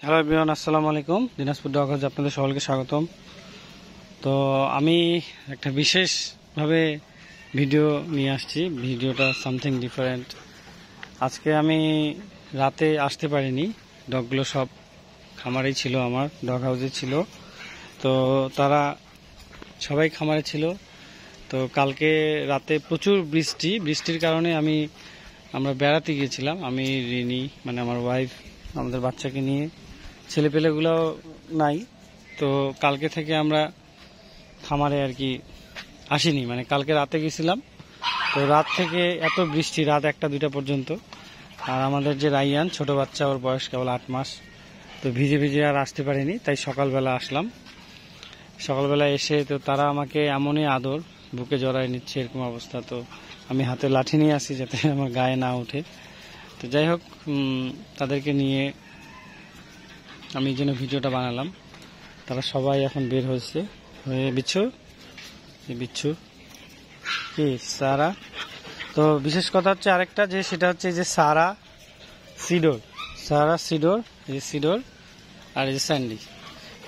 Hello everyone, আসসালামু আলাইকুম। Dinajpur dog হাউসে আপনাদের সকলকে স্বাগতম। তো আমি একটা বিশেষভাবে ভিডিও নিয়ে আসছি। ভিডিওটা সামথিং ডিফারেন্ট। আজকে আমি রাতে আসতে পারিনি, ডগগুলো সব খামারেই ছিল, আমার ডগ হাউসে ছিল। তো তারা সবাই খামারে ছিল। তো কালকে রাতে প্রচুর বৃষ্টির কারণে আমরা বেড়াতে গিয়েছিলাম। আমি রিনি, মানে আমার ওয়াইফ, আমাদের বাচ্চাকে নিয়ে, ছেলেপেলেগুলো নাই। তো কালকে থেকে আমরা খামারে আর কি আসিনি, মানে কালকে রাতে গেছিলাম। তো রাত থেকে এত বৃষ্টি, রাত 1-2টা পর্যন্ত। আর আমাদের যে রাইয়ান ছোট বাচ্চা, ওর বয়স কেবল 8 মাস। তো ভিজে ভিজে আর আসতে পারিনি, তাই সকালবেলা আসলাম। সকালবেলা এসে তো তারা আমাকে এমনই আদর, বুকে জড়ায় নিচ্ছে, এরকম অবস্থা। তো আমি হাতে লাঠি নিয়ে আসি যাতে আমার গায়ে না ওঠে। তো যাই হোক, তাদেরকে নিয়ে আমি এই জন্য ভিডিওটা বানালাম। তারা সবাই এখন বের হয়েছে। বিচ্ছু কি সারা। তো বিশেষ কথা হচ্ছে আরেকটা, যে সেটা হচ্ছে যে সারা সিডোর, এই সিডোর আর এই যে স্যান্ডি,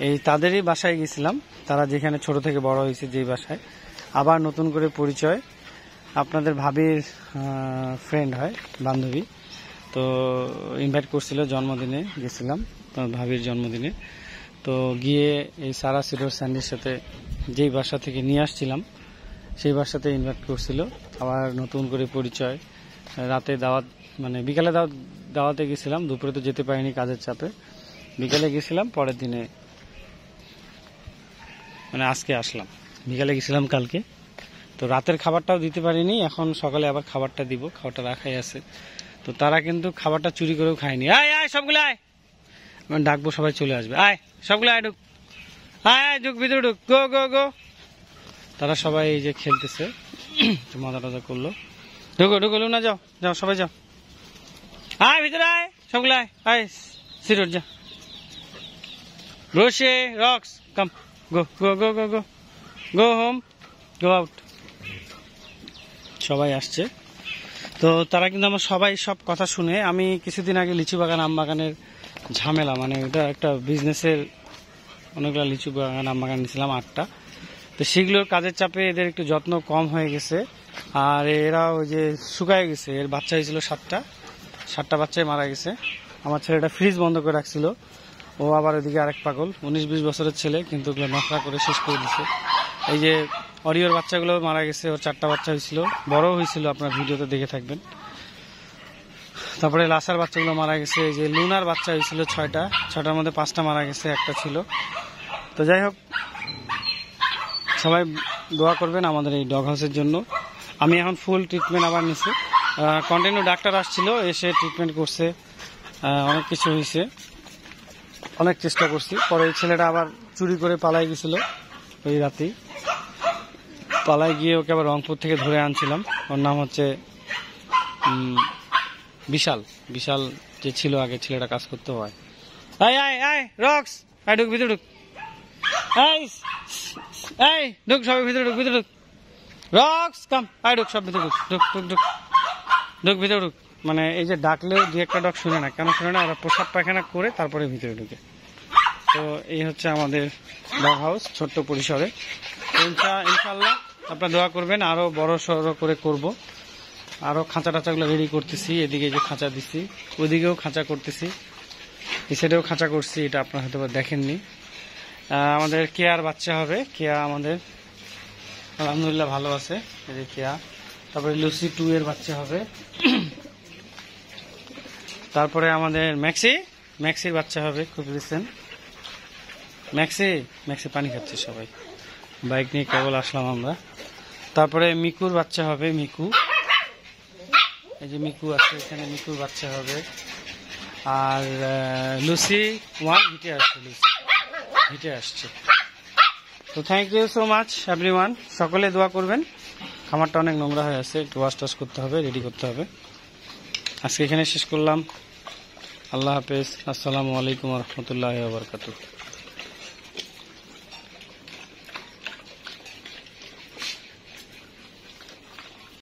এই তাদেরই বাসায় গেছিলাম। তারা যেখানে ছোট থেকে বড় হয়েছে, যেই বাসায়। আবার নতুন করে পরিচয়, আপনাদের ভাবির ফ্রেন্ড হয়, বান্ধবী। তো ইনভাইট করছিল, জন্মদিনে গেছিলাম, ভাবির জন্মদিনে। তো গিয়ে এই সারা সিডোর স্যান্ডির সাথে যেই বাসা থেকে নিয়ে আসছিলাম, সেই বাসাতে ইনভাইট করছিল। আবার নতুন করে পরিচয়। রাতে দাওয়াত, মানে বিকালে দাওয়াতে গেছিলাম। দুপুরে তো যেতে পারিনি কাজের চাপে, বিকালে গেছিলাম। পরের দিনে, মানে আজকে আসলাম। বিকালে গেছিলাম কালকে। তো রাতের খাবারটাও দিতে পারিনি, এখন সকালে আবার খাবারটা দিব, খাবারটা রাখাই আছে। তো তারা কিন্তু খাবারটা চুরি করেও খায়নি। আয় আয় সবগুলো আয়, আমি ডাকবো, সবাই চলে আসবে। আয় সবগুলো আয়, ঢুক, আয় আয়, ঢুক, ভিতরে ঢুক, গো গো গো। তারা সবাই এই যে খেলতেছে, মজা টজা করলো। ঢুকো ঢুকো, না যাও যাও, সবাই যাও, আয় ভিতরে আয়, সবগুলো আয়, আয় সিডোর যা, রোশে রক্স কাম, গো গো গো গো গো, গো হোম, গো আউট। সবাই আসছে। তো তারা কিন্তু আমার সবাই সব কথা শুনে। আমি কিছুদিন আগে লিচু বাগান, আম বাগানের ঝামেলা, মানে ওটা একটা বিজনেসের, অনেকগুলো লিচু বাগান, আম বাগান নিয়েছিলাম 8টা। তো সেগুলোর কাজের চাপে এদের একটু যত্ন কম হয়ে গেছে। আর এরা ওই যে শুকায় গেছে। এর বাচ্চা হয়েছিল 7টা বাচ্চাই মারা গেছে। আমার ছেলেটা ফ্রিজ বন্ধ করে রাখছিল, ও আবার ওইদিকে আরেক পাগল, 19-20 বছরের ছেলে, কিন্তু ওগুলো নকরা করে শেষ করে দিচ্ছে। এই যে অরিওর বাচ্চাগুলো মারা গেছে, ওর 4টা বাচ্চা হয়েছিল, বড় হয়েছিল, আপনার ভিডিওতে দেখে থাকবেন। তারপরে লাসার বাচ্চাগুলো মারা গেছে। এই যে লুনার বাচ্চা হয়েছিল 6টার মধ্যে 5টা মারা গেছে, একটা ছিল। তো যাই হোক, সবাই দোয়া করবেন আমাদের এই ডগ হাউসের জন্য। আমি এখন ফুল ট্রিটমেন্ট আবার নিছি। কন্টিনিউ ডাক্তার আসছিল, এসে ট্রিটমেন্ট করছে, অনেক কিছু হয়েছে, অনেক চেষ্টা করছি। পরে এই ছেলেটা আবার চুরি করে পালাই গেছিল, ওই রাতেই পালাই গিয়ে ওকে আবার রংপুর থেকে ধরে আনছিলাম। ওর নাম হচ্ছে বিশাল, যে ছিল আগে, ছেলেটা কাজ করতে হয়। আয় আয় আয় রক্স, আয় ঢুক, ভিতরে ঢুক, এই ঢুক, সবাই ভিতরে ঢুক, ভিতরে ঢুক, রক্স কাম, আয় ঢুক, সব ভিতরে ঢুক, ঢুক ঢুক ঢুক ঢুক, ভিতরে ঢুক। মানে এই যে ডাকলেও 2-1টা ডগ শুনে না। কেন শুনে না? ওরা প্রসাব পায়খানা করে তারপরে ভিতরে ঢুকে। তো এই হচ্ছে আমাদের ডগ হাউস, ছোট্ট পরিসরে। ইনশাল্লাহ আপনারা দোয়া করবেন, আরো বড় সড়ো করে করব। আরো খাঁচা টাচাগুলো রেডি করতেছি। এদিকে যে খাঁচা দিচ্ছি, ওইদিকেও খাঁচা করতেছি, এই সাইডেও খাঁচা করছি। এটা আপনারা হয়তো দেখেননি। আমাদের কেয়ার বাচ্চা হবে। কেয়া আমাদের আলহামদুলিল্লাহ ভালো আছে, এই যে কেয়া। তারপরে লুসি 2 এর বাচ্চা হবে। তারপরে আমাদের ম্যাক্সির বাচ্চা হবে, খুব রিসেন্ট। ম্যাক্সি পানি খাচ্ছে, সবাই বাইক নিয়ে কেবল আসলাম আমরা। তারপরে মিকুর বাচ্চা হবে, মিকু, এই যে মিকু আছে এখানে, মিকুর বাচ্চা হবে। আর লুসি 1 হিটে আসছে। তো thank you so much everyone, সকলে দোয়া করবেন। খামারটা অনেক নোংরা হয়ে আছে, একটু ওয়াশ টাশ করতে হবে, রেডি করতে হবে। আজকে এখানে শেষ করলাম। আল্লাহ হাফেজ, আসসালামু আলাইকুম ওয়া রাহমাতুল্লাহি ওয়া বারাকাতুহু।